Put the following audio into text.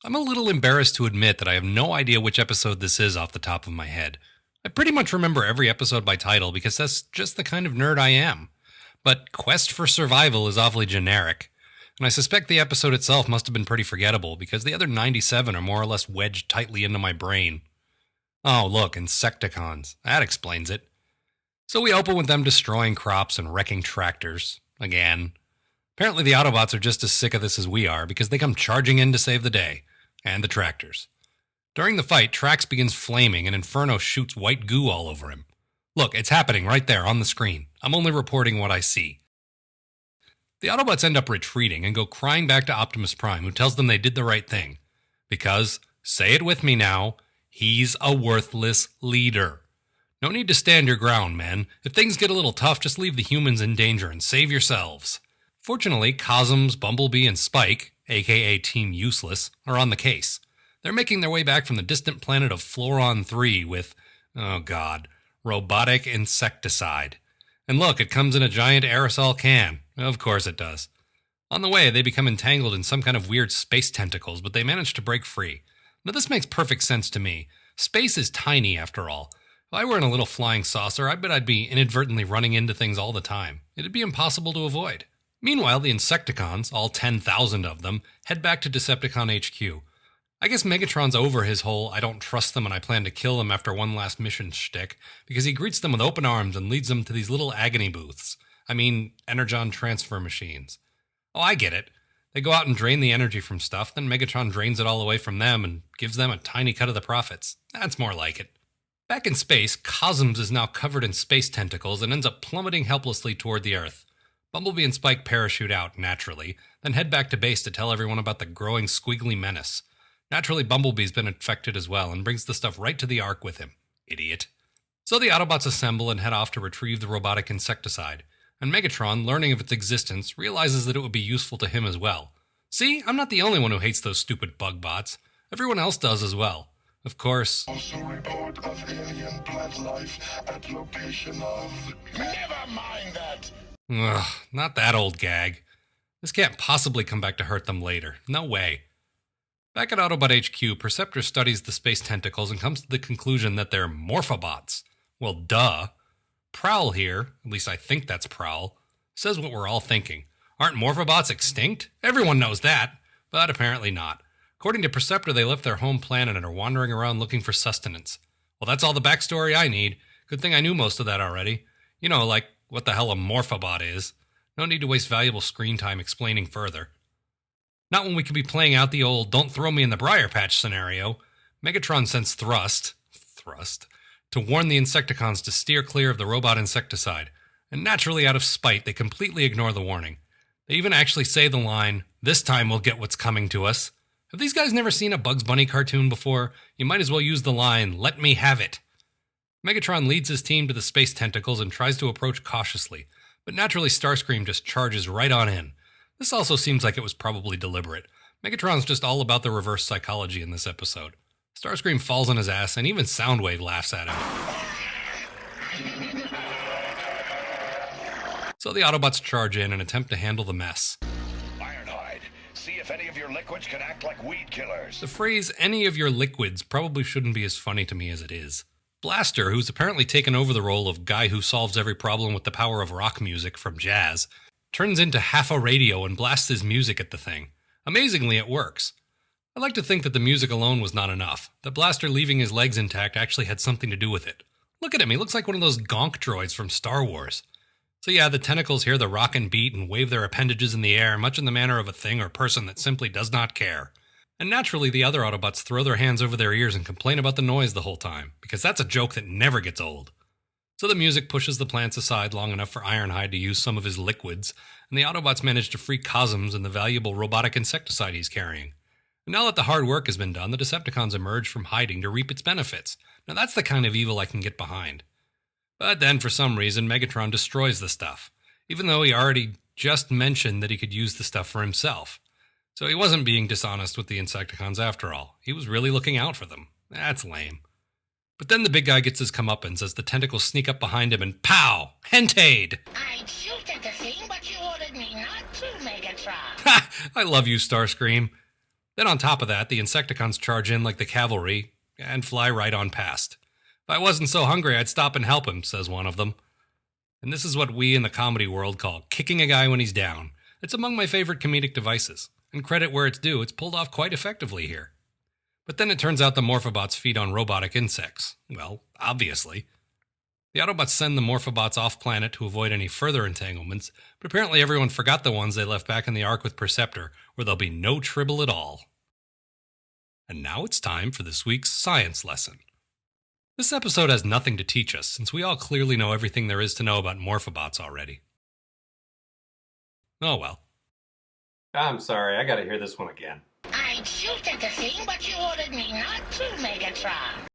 I'm a little embarrassed to admit that I have no idea which episode this is off the top of my head. I pretty much remember every episode by title because that's just the kind of nerd I am. But Quest for Survival is awfully generic, and I suspect the episode itself must have been pretty forgettable because the other 97 are more or less wedged tightly into my brain. Oh, look, Insecticons. That explains it. So we open with them destroying crops and wrecking tractors. Again. Apparently the Autobots are just as sick of this as we are because they come charging in to save the day. And the tractors. During the fight, Trax begins flaming and Inferno shoots white goo all over him. Look, it's happening right there on the screen. I'm only reporting what I see. The Autobots end up retreating and go crying back to Optimus Prime, who tells them they did the right thing. Because, say it with me now, he's a worthless leader. No need to stand your ground, men. If things get a little tough, just leave the humans in danger and save yourselves. Fortunately, Cosmos, Bumblebee, and Spike, aka Team Useless, are on the case. They're making their way back from the distant planet of Floron 3 with, oh god, robotic insecticide. And look, it comes in a giant aerosol can. Of course it does. On the way, they become entangled in some kind of weird space tentacles, but they manage to break free. Now this makes perfect sense to me. Space is tiny after all. If I were in a little flying saucer, I bet I'd be inadvertently running into things all the time. It'd be impossible to avoid. Meanwhile, the Insecticons, all 10,000 of them, head back to Decepticon HQ. I guess Megatron's over his whole I don't trust them and I plan to kill them after one last mission shtick, because he greets them with open arms and leads them to these little agony booths. I mean, energon transfer machines. Oh, I get it. They go out and drain the energy from stuff, then Megatron drains it all away from them and gives them a tiny cut of the profits. That's more like it. Back in space, Cosmos is now covered in space tentacles and ends up plummeting helplessly toward the Earth. Bumblebee and Spike parachute out, naturally, then head back to base to tell everyone about the growing squiggly menace. Naturally, Bumblebee's been infected as well and brings the stuff right to the Ark with him. Idiot. So the Autobots assemble and head off to retrieve the robotic insecticide, and Megatron, learning of its existence, realizes that it would be useful to him as well. See, I'm not the only one who hates those stupid bug bots. Everyone else does as well. Of course. Also report of alien plant life at location of... Never mind that! Ugh, not that old gag. This can't possibly come back to hurt them later. No way. Back at Autobot HQ, Perceptor studies the space tentacles and comes to the conclusion that they're Morphobots. Well, duh. Prowl here, at least I think that's Prowl, says what we're all thinking. Aren't Morphobots extinct? Everyone knows that, but apparently not. According to Perceptor, they left their home planet and are wandering around looking for sustenance. Well, that's all the backstory I need. Good thing I knew most of that already. You know, like what the hell a Morphobot is. No need to waste valuable screen time explaining further. Not when we could be playing out the old don't throw me in the briar patch scenario. Megatron sends Thrust, to warn the Insecticons to steer clear of the robot insecticide. And naturally out of spite, they completely ignore the warning. They even actually say the line, "This time we'll get what's coming to us." Have these guys never seen a Bugs Bunny cartoon before? You might as well use the line, "Let me have it." Megatron leads his team to the space tentacles and tries to approach cautiously, but naturally Starscream just charges right on in. This also seems like it was probably deliberate. Megatron's just all about the reverse psychology in this episode. Starscream falls on his ass, and even Soundwave laughs at him. So the Autobots charge in and attempt to handle the mess. Ironhide, see if any of your liquids can act like weed killers. The phrase, "any of your liquids," probably shouldn't be as funny to me as it is. Blaster, who's apparently taken over the role of guy who solves every problem with the power of rock music from jazz, turns into half a radio and blasts his music at the thing. Amazingly, it works. I like to think that the music alone was not enough, that Blaster leaving his legs intact actually had something to do with it. Look at him, he looks like one of those gonk droids from Star Wars. So yeah, the tentacles hear the rockin' beat and wave their appendages in the air, much in the manner of a thing or person that simply does not care. And naturally, the other Autobots throw their hands over their ears and complain about the noise the whole time, because that's a joke that never gets old. So the music pushes the plants aside long enough for Ironhide to use some of his liquids, and the Autobots manage to free Cosmos and the valuable robotic insecticide he's carrying. And now that the hard work has been done, the Decepticons emerge from hiding to reap its benefits. Now that's the kind of evil I can get behind. But then, for some reason, Megatron destroys the stuff, even though he already just mentioned that he could use the stuff for himself. So he wasn't being dishonest with the Insecticons after all. He was really looking out for them. That's lame. But then the big guy gets his comeuppance as the tentacles sneak up behind him and pow! Hentade! I'd shoot at the thing, but you ordered me not to, Megatron. Ha! I love you, Starscream. Then on top of that, the Insecticons charge in like the cavalry and fly right on past. If I wasn't so hungry, I'd stop and help him, says one of them. And this is what we in the comedy world call kicking a guy when he's down. It's among my favorite comedic devices, and credit where it's due, it's pulled off quite effectively here. But then it turns out the Morphobots feed on robotic insects. Well, obviously. The Autobots send the Morphobots off-planet to avoid any further entanglements, but apparently everyone forgot the ones they left back in the Ark with Perceptor, where there'll be no tribble at all. And now it's time for this week's science lesson. This episode has nothing to teach us, since we all clearly know everything there is to know about Morphobots already. Oh well. I'm sorry, I gotta hear this one again. I'd shoot at the thing, but you ordered me not to, Megatron.